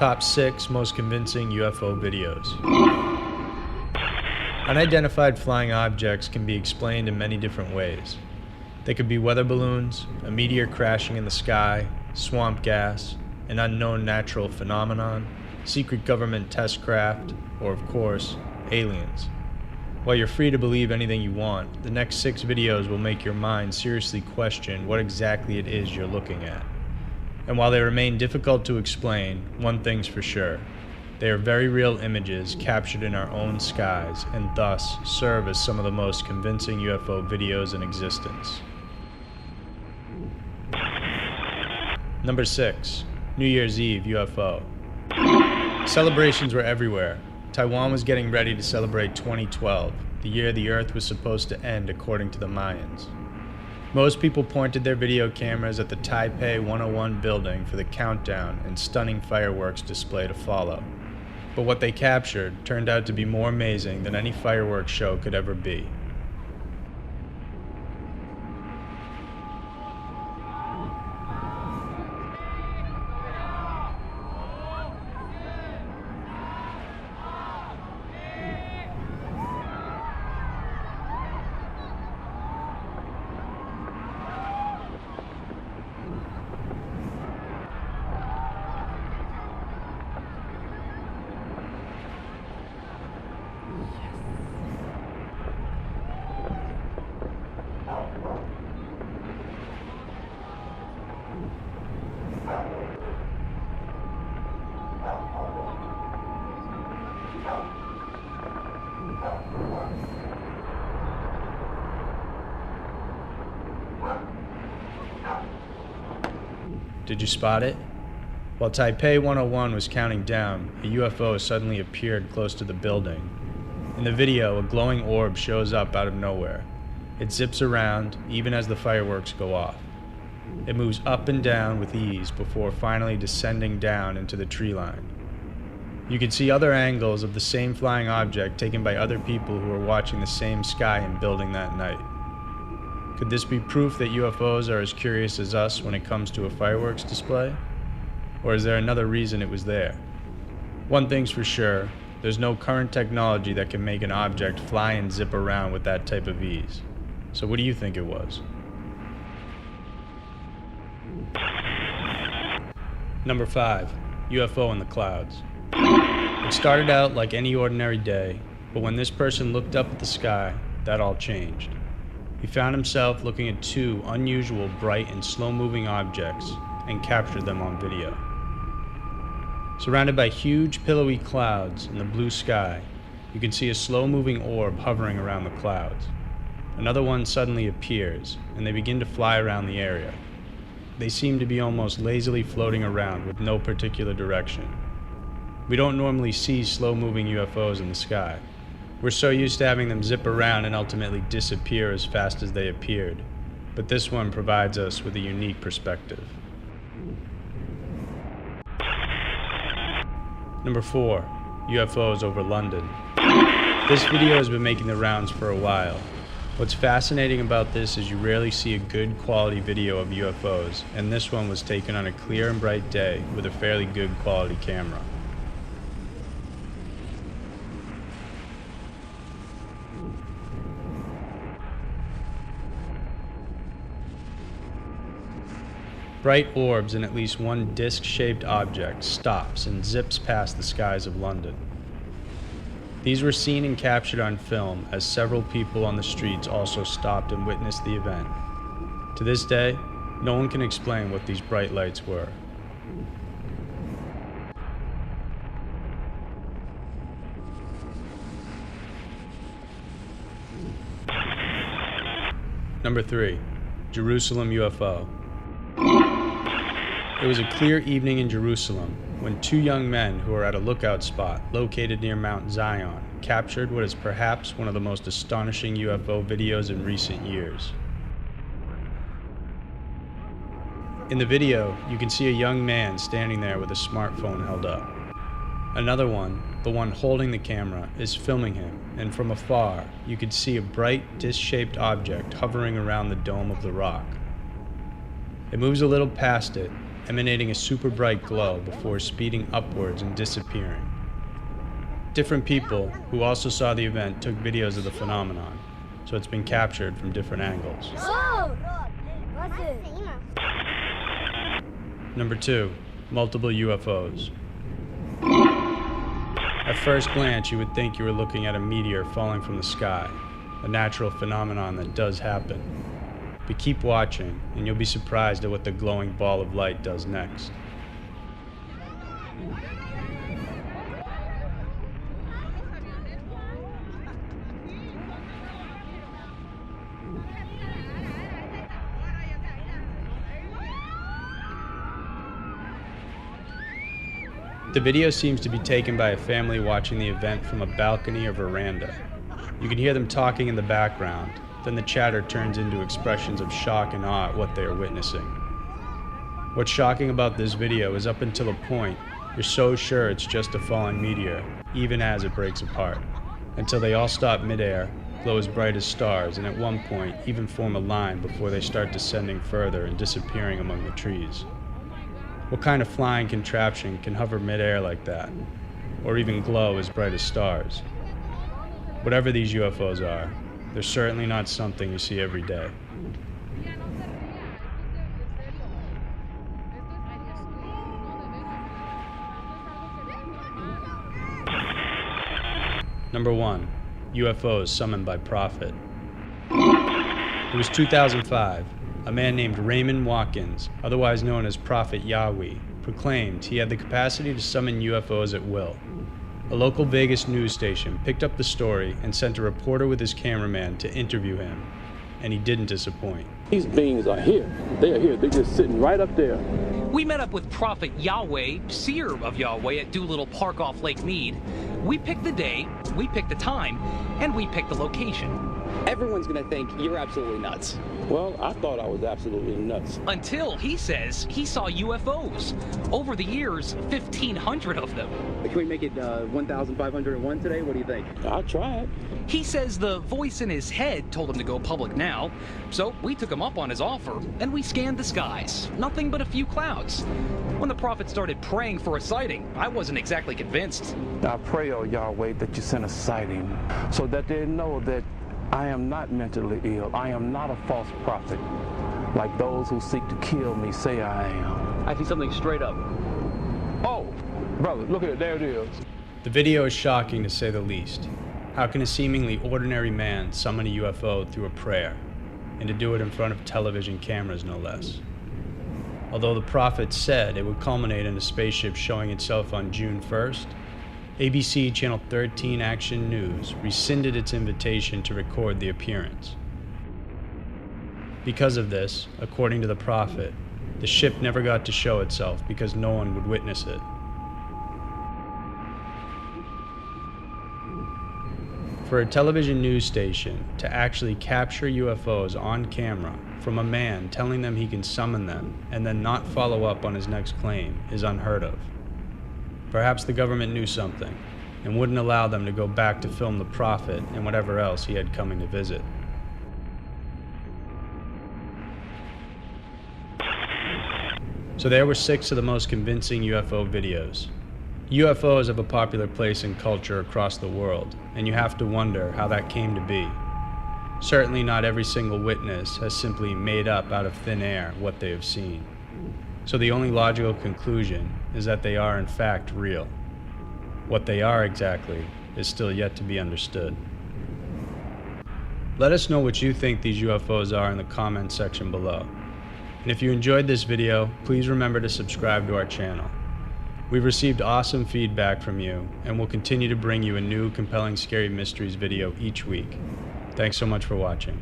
Top 6 most convincing UFO videos. Unidentified flying objects can be explained in many different ways. They could be weather balloons, a meteor crashing in the sky, swamp gas, an unknown natural phenomenon, secret government test craft, or of course, aliens. While you're free to believe anything you want, the next 6 videos will make your mind seriously question what exactly it is you're looking at. And while they remain difficult to explain, one thing's for sure. They are very real images captured in our own skies and thus serve as some of the most convincing UFO videos in existence. Number 6. New Year's Eve UFO. Celebrations were everywhere. Taiwan was getting ready to celebrate 2012, the year the Earth was supposed to end according to the Mayans. Most people pointed their video cameras at the Taipei 101 building for the countdown and stunning fireworks display to follow. But what they captured turned out to be more amazing than any fireworks show could ever be. Did you spot it? While Taipei 101 was counting down, a UFO suddenly appeared close to the building. In the video, a glowing orb shows up out of nowhere. It zips around, even as the fireworks go off. It moves up and down with ease before finally descending down into the tree line. You can see other angles of the same flying object taken by other people who were watching the same sky and building that night. Could this be proof that UFOs are as curious as us when it comes to a fireworks display? Or is there another reason it was there? One thing's for sure, there's no current technology that can make an object fly and zip around with that type of ease. So what do you think it was? Number 5. UFO in the clouds. It started out like any ordinary day, but when this person looked up at the sky, that all changed. He found himself looking at 2 unusual, bright and slow-moving objects and captured them on video. Surrounded by huge, pillowy clouds in the blue sky, you can see a slow-moving orb hovering around the clouds. Another one suddenly appears, and they begin to fly around the area. They seem to be almost lazily floating around with no particular direction. We don't normally see slow-moving UFOs in the sky. We're so used to having them zip around and ultimately disappear as fast as they appeared, but this one provides us with a unique perspective. Number 4. UFOs over London. This video has been making the rounds for a while. What's fascinating about this is you rarely see a good quality video of UFOs, and this one was taken on a clear and bright day with a fairly good quality camera. Bright orbs and at least one disc-shaped object stops and zips past the skies of London. These were seen and captured on film as several people on the streets also stopped and witnessed the event. To this day, no one can explain what these bright lights were. Number 3. Jerusalem UFO. It was a clear evening in Jerusalem when 2 young men who were at a lookout spot located near Mount Zion captured what is perhaps one of the most astonishing UFO videos in recent years. In the video, you can see a young man standing there with a smartphone held up. Another one, the one holding the camera, is filming him, and from afar, you could see a bright disc-shaped object hovering around the dome of the rock. It moves a little past it, emanating a super bright glow before speeding upwards and disappearing. Different people who also saw the event took videos of the phenomenon, so it's been captured from different angles. Number 2. Multiple UFOs. At first glance, you would think you were looking at a meteor falling from the sky, a natural phenomenon that does happen. But keep watching, and you'll be surprised at what the glowing ball of light does next. The video seems to be taken by a family watching the event from a balcony or veranda. You can hear them talking in the background, then the chatter turns into expressions of shock and awe at what they are witnessing. What's shocking about this video is up until a point, you're so sure it's just a falling meteor, even as it breaks apart, until they all stop midair, glow as bright as stars, and at one point even form a line before they start descending further and disappearing among the trees. What kind of flying contraption can hover midair like that, or even glow as bright as stars? Whatever these UFOs are, they're certainly not something you see every day. Number 1. UFOs summoned by prophet. It was 2005. A man named Raymond Watkins, otherwise known as Prophet Yahweh, proclaimed he had the capacity to summon UFOs at will. A local Vegas news station picked up the story and sent a reporter with his cameraman to interview him, and he didn't disappoint. These beings are here. They are here. They're just sitting right up there. We met up with Prophet Yahweh, seer of Yahweh, at Doolittle Park off Lake Mead. We picked the day, we picked the time, and we picked the location. Everyone's gonna think you're absolutely nuts. Well, I thought I was absolutely nuts. Until he says he saw UFOs. Over the years, 1,500 of them. Can we make it 1,501 today? What do you think? I'll try it. He says the voice in his head told him to go public now, so we took him up on his offer, and we scanned the skies. Nothing but a few clouds. When the prophet started praying for a sighting, I wasn't exactly convinced. I pray, oh Yahweh, that you send a sighting so that they know that I am not mentally ill. I am not a false prophet, like those who seek to kill me say I am. I see something straight up. Oh, brother, look at it. There it is. The video is shocking to say the least. How can a seemingly ordinary man summon a UFO through a prayer, and to do it in front of television cameras no less? Although the prophet said it would culminate in a spaceship showing itself on June 1st, ABC Channel 13 Action News rescinded its invitation to record the appearance. Because of this, according to the prophet, the ship never got to show itself because no one would witness it. For a television news station to actually capture UFOs on camera from a man telling them he can summon them and then not follow up on his next claim is unheard of. Perhaps the government knew something and wouldn't allow them to go back to film the prophet and whatever else he had coming to visit. So there were 6 of the most convincing UFO videos. UFOs have a popular place in culture across the world, and you have to wonder how that came to be. Certainly not every single witness has simply made up out of thin air what they have seen. So the only logical conclusion is that they are in fact real. What they are exactly is still yet to be understood. Let us know what you think these UFOs are in the comments section below. And if you enjoyed this video, please remember to subscribe to our channel. We've received awesome feedback from you, and we'll continue to bring you a new compelling Scary Mysteries video each week. Thanks so much for watching.